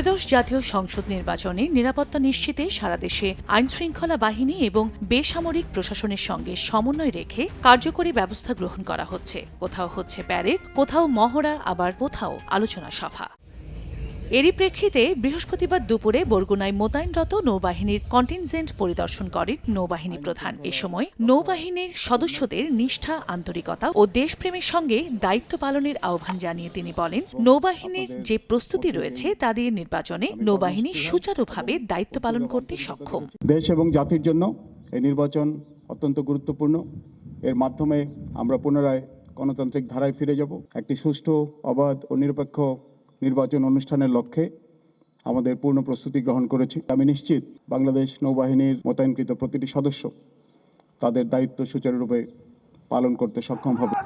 ত্রয়োদশ জাতীয় সংসদ নির্বাচনে নিরাপত্তা নিশ্চিতে সারা দেশে আইনশৃঙ্খলা বাহিনী এবং বেসামরিক প্রশাসনের সঙ্গে সমন্বয় রেখে কার্যকরী ব্যবস্থা গ্রহণ করা হচ্ছে। কোথাও হচ্ছে প্যারেড, কোথাও মহড়া, আবার কোথাও আলোচনা সভা। এরই প্রেক্ষিতে বৃহস্পতিবার দুপুরে বরগুনায় মোতায়েনরত নৌবাহিনীর কন্টিনজেন্ট পরিদর্শন করেন নৌবাহিনী প্রধান। এ সময় নৌবাহিনীর সদস্যদের নিষ্ঠা, আন্তরিকতা ও দেশপ্রেমের সঙ্গে দায়িত্ব পালনের আহ্বান জানিয়ে তিনি বলেন, নৌবাহিনীর যে প্রস্তুতি রয়েছে তা দিয়ে নির্বাচনে নৌবাহিনী সুচারুভাবে দায়িত্ব পালন করতে সক্ষম। দেশ এবং জাতির জন্য এই নির্বাচন অত্যন্ত গুরুত্বপূর্ণ। এর মাধ্যমে আমরা পুনরায় গণতান্ত্রিক ধারায় ফিরে যাব। একটি সুষ্ঠু, অবাধ ও নিরপেক্ষ নির্বাচন অনুষ্ঠানের লক্ষ্যে আমাদের পূর্ণ প্রস্তুতি গ্রহণ করেছি। আমি নিশ্চিত বাংলাদেশ নৌবাহিনীর মোতায়েনকৃত প্রতিটি সদস্য তাদের দায়িত্ব সুচারুরূপে পালন করতে সক্ষম হবে।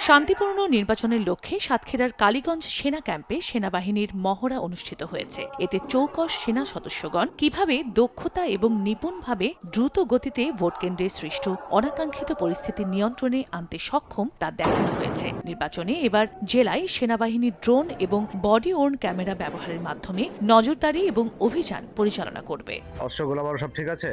শান্তিপূর্ণ নির্বাচনের লক্ষ্যে সাতক্ষীরার কালীগঞ্জ সেনা ক্যাম্পে সেনাবাহিনীর মহড়া অনুষ্ঠিত হয়েছে। এতে চৌকস সেনা সদস্যগণ কিভাবে দক্ষতা এবং নিপুণভাবে দ্রুত গতিতে ভোটকেন্দ্রে সৃষ্ট অনাকাঙ্ক্ষিত পরিস্থিতি নিয়ন্ত্রণে আনতে সক্ষম তা দেখানো হয়েছে। নির্বাচনে এবার জেলায় সেনাবাহিনী ড্রোন এবং বডি ওর্ন ক্যামেরা ব্যবহারের মাধ্যমে নজরদারি এবং অভিযান পরিচালনা করবে। সব ঠিক আছে।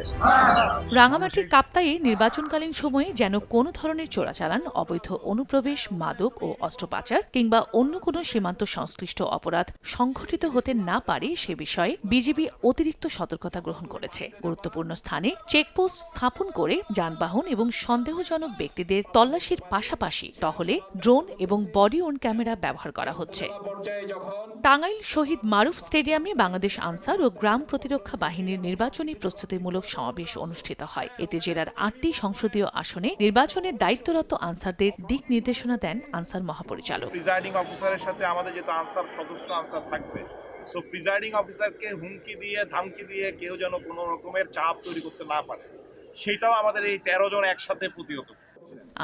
রাঙামাটির কাপ্তাইয়ে নির্বাচনকালীন সময়ে যেন কোনো ধরনের চোরাচালান, অবৈধ অনুপ্রবেশ, মাদক ও অস্ত্র পাচার কিংবা অন্য কোনো সীমান্ত সংশ্লিষ্ট অপরাধ সংঘটিত হতে না পারে সে বিষয়ে বিজিবি অতিরিক্ত সতর্কতা গ্রহণ করেছে। গুরুত্বপূর্ণ স্থানে চেকপোস্ট স্থাপন করে যানবাহন এবং সন্দেহজনক ব্যক্তিদের তল্লাশির পাশাপাশি টহলে ড্রোন এবং বডি ওর্ন ক্যামেরা ব্যবহার করা হচ্ছে। টাঙ্গাইল শহীদ মারুফ স্টেডিয়ামে বাংলাদেশ আনসার ও গ্রাম প্রতিরক্ষা বাহিনীর নির্বাচনী প্রস্তুতিমূলক সমাবেশ অনুষ্ঠিত হয়। এতে জেলার ৮টি সংসদীয় আসনে নির্বাচনের দায়িত্বরত আনসারদের দিক নির্দেশনা দেন আনসার মহাপরিচালক। প্রিজাইডিং অফিসারের সাথে আমাদের যেহেতু আনসার সদস্য আনসার থাকবে, সো প্রিজাইডিং অফিসারকে হুমকি দিয়ে, ধামকি দিয়ে কেউ যেন কোনো রকমের চাপ তৈরি করতে না পারে, সেটাও আমাদের এই ১৩ জন একসাথে প্রতিহত।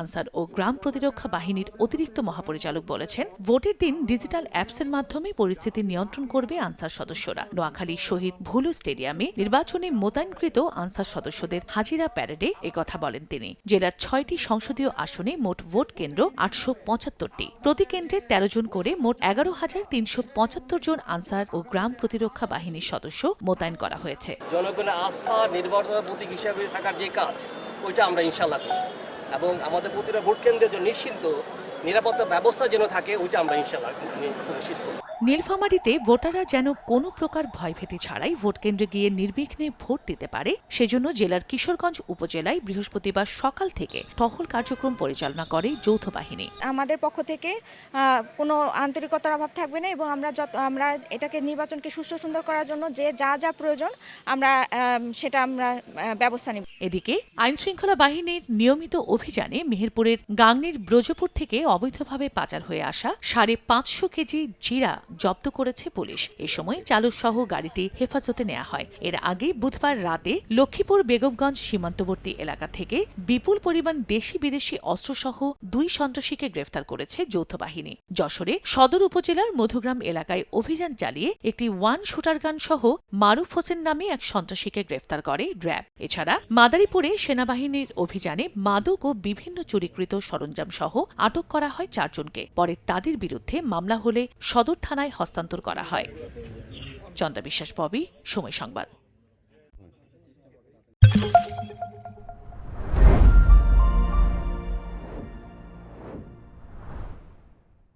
আনসার ও গ্রাম প্রতিরক্ষা বাহিনীর অতিরিক্ত মহাপরিচালক বলেছেন, ভোটের দিন ডিজিটাল অ্যাপসের মাধ্যমে পরিস্থিতি নিয়ন্ত্রণ করবে আনসার সদস্যরা। নোয়াখালী শহীদ ভুলু স্টেডিয়ামে নির্বাচনে মোতায়েনকৃত আনসার সদস্যদের হাজিরা প্যারেডে একথা বলেন তিনি। জেলার ৬টি সংসদীয় আসনে মোট ভোট কেন্দ্র ৮৭৫টি। প্রতি কেন্দ্রে ১৩ জন করে মোট ১১,৩৭৫ জন আনসার ও গ্রাম প্রতিরক্ষা বাহিনীর সদস্য মোতায়েন করা হয়েছে। জনগণের আস্থা, নির্ভরতার প্রতীক হিসেবে থাকার যে কাজ, ওইটা আমরা ইনশাআল্লাহ করব এবং আমাদের প্রতিটা ভোট কেন্দ্রের জন্য নিশ্চিন্ত নিরাপত্তা ব্যবস্থা যেন থাকে, ওইটা আমরা ইনশাআল্লাহ নিশ্চিত করব। নীলফামারীতে ভোটাররা যেন কোনো প্রকার ভয়ভীতি ছাড়াই ভোটকেন্দ্রে গিয়ে নির্বিঘ্নে ভোট দিতে পারে, সেজন্য জেলার কিশোরগঞ্জ উপজেলায় বৃহস্পতিবার সকাল থেকে টহল কার্যক্রম পরিচালনা করে যৌথ বাহিনী। আমাদের পক্ষ থেকে কোনো আন্তরিকতার অভাব থাকবে না এবং আমরা এটাকে নির্বাচনকে সুষ্ঠু সুন্দর করার জন্য যে যা প্রয়োজন সেটা আমরা ব্যবস্থা নেব। এদিকে আইনশৃঙ্খলা বাহিনীর নিয়মিত অভিযানে মেহেরপুরের গাংনীর ব্রজপুর থেকে অবৈধভাবে পাচার হয়ে আসা ৫৫০ কেজি জিরা জব্দ করেছে পুলিশ। এ সময় চালক সহ গাড়িটি হেফাজতে নেওয়া হয়। এর আগে বুধবার রাতে লক্ষ্মীপুর বেগমগঞ্জ সীমান্তবর্তী এলাকা থেকে বিপুল পরিমাণ দেশি বিদেশি অস্ত্রসহ ২ সন্ত্রাসীকে গ্রেফতার করেছে যৌথ বাহিনী। যশোরে সদর উপজেলার মধুগ্রাম এলাকায় অভিযান চালিয়ে একটি ওয়ান শুটার গান সহ মারুফ হোসেন নামে এক সন্ত্রাসীকে গ্রেফতার করে র্যাব। এছাড়া মাদারীপুরে সেনাবাহিনীর অভিযানে মাদক ও বিভিন্ন চুরিকৃত সরঞ্জাম সহ আটক করা হয় ৪ জনকে। পরে তাদের বিরুদ্ধে মামলা হলে সদর থানায় হস্তান্তর করা হয়। চন্দ্রা বিশ্বাস, পবি, সময় সংবাদ।